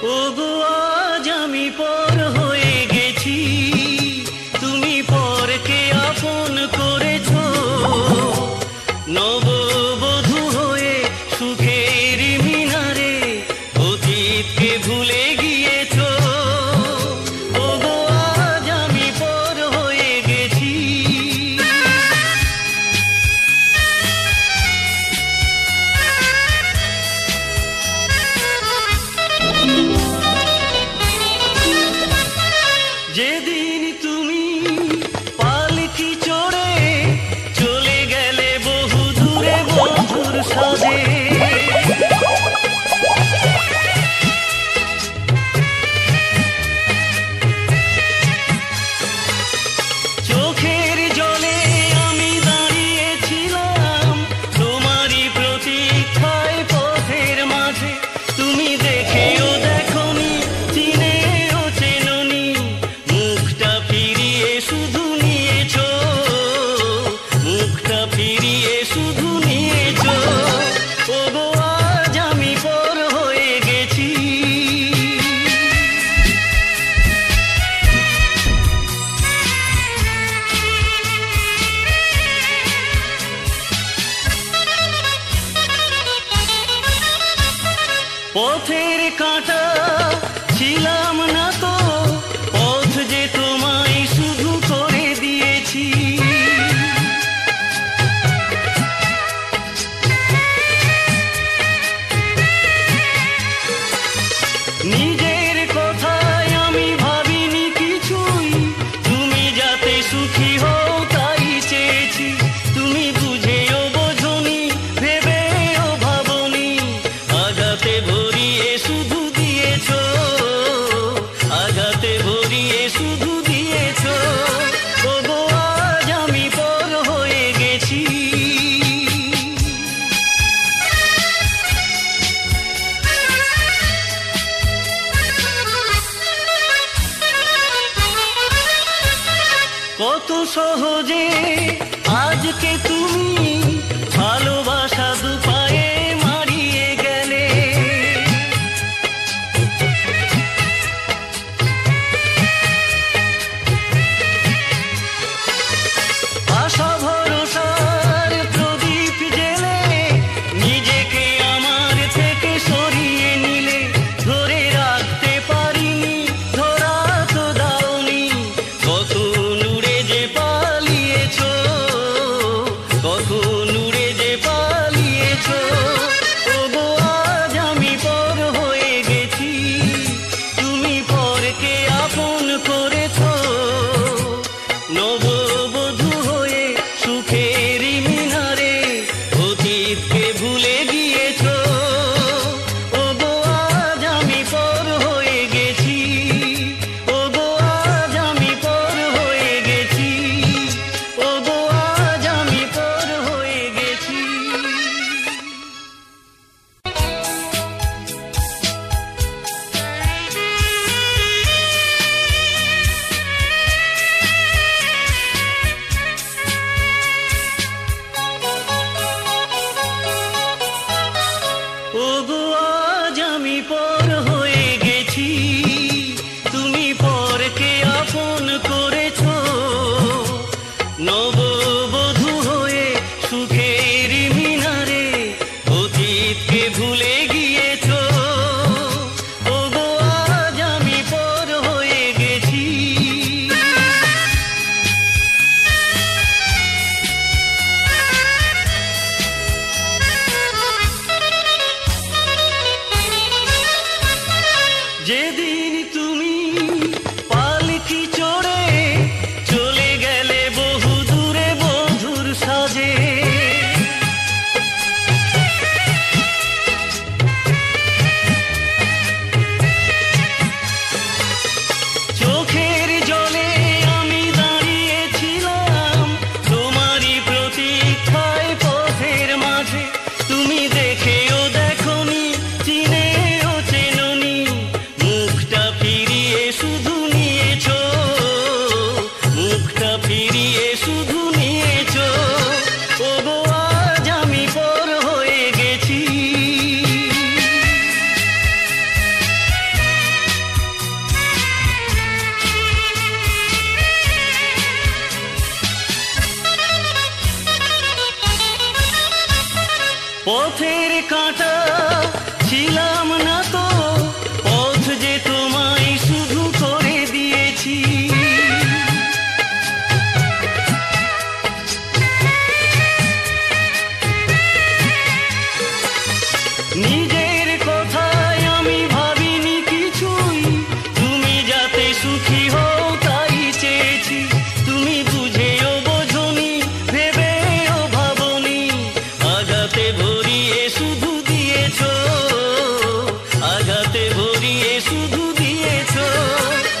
ওগো আজ আমি পর হয়ে গেছি, তুমি পরকে আপন করেছো। নববধূ হয়ে সুখের মিনারে অতীতকে ভুলে গিয়েছো। ওগো আজ আমি পর হয়ে গেছি। যেদিন তুমি পালকি চড়ে চলে গেলে বহু দূরে বন্ধুর সাজে, চোখের জলে আমি দাঁড়িয়েছিলাম তোমারই প্রতীক্ষায় পথের মাঝে। তুমি দেখেও দেখোনি, চিনেও চেনোনি, মুখটা ফিরিয়ে শুধু নিয়েছো, মুখটা ফিরিয়ে শুধু নিয়েছো। ওগো আজ আমি পর হয়ে গেছি। পথের কাঁটা ছিলাম না তো, পথ যে তোমায় শুধু করে দিয়েছি। নিজের কথায় আমি ভাবিনি কিছুই, তুমি যাতে সুখী হও তাই চেয়েছি। তুমি বুঝেও বোঝনি, ভেবেও ভাবনি, আঘাতে ভরিয়ে শুধু দিয়েছো, আঘাতে ভরিয়ে শুধু দিয়েছো। ওগো আজ আমি পর হয়ে গেছি। কত সহজে আজকে তুমি ভালোবাসা দুপায়ে মারিয়ে গেলে। আশা ভরসার প্রদীপ জেলে নিজেকে আমার থেকে সরিয়ে নিলে। ধরে রাখতে পারিনি, ধরা তো দাওনি, কত নূরে যে পালিয়েছো, কত নূরে যে পালিয়েছো। ওগো আজ আমি পর হয়ে গেছি, তুমি পরকে আপন করেছো। নববধূ হয়ে সুখের মিনারে অতীতকে ভুলে গিয়েছো। ওগো আজ আমি পর হয়ে গেছি, ওগো আজ আমি পর হয়ে গেছি, ওগো আজ আমি পর হয়ে গেছি। ওগো আজ আমি পর হয়ে গেছি, তুমি পরকে আপন করেছো। নববধূ হয়ে সুখের মিনারে অতীতকে ভুলে গিয়েছো। ওগো আজ আমি পর হয়ে গেছি। যেদিন তুমি পালকি চড়ে চলে গেলে বহু দূরে বন্ধুর সাজে, চোখের জলে আমি দাঁড়িয়েছিলাম তোমারই প্রতীক্ষায় পথের মাঝে। তুমি দেখেও দেখোনি, চিনেও চেনোনি, মুখটা পথের কাঁটা ছিলাম না তো, পথ যে তোমায় শুধু করে দিয়েছি। নিজের কথায় আমি ভাবিনি কিছুই, তুমি যাতে সুখী হও তাই চেয়েছি। তুমি বুঝেও বোঝনি, ভেবেও ভাবনি, আঘাতে ভরিয়ে শুধু দিয়েছো, আঘাতে ভরিয়ে শুধু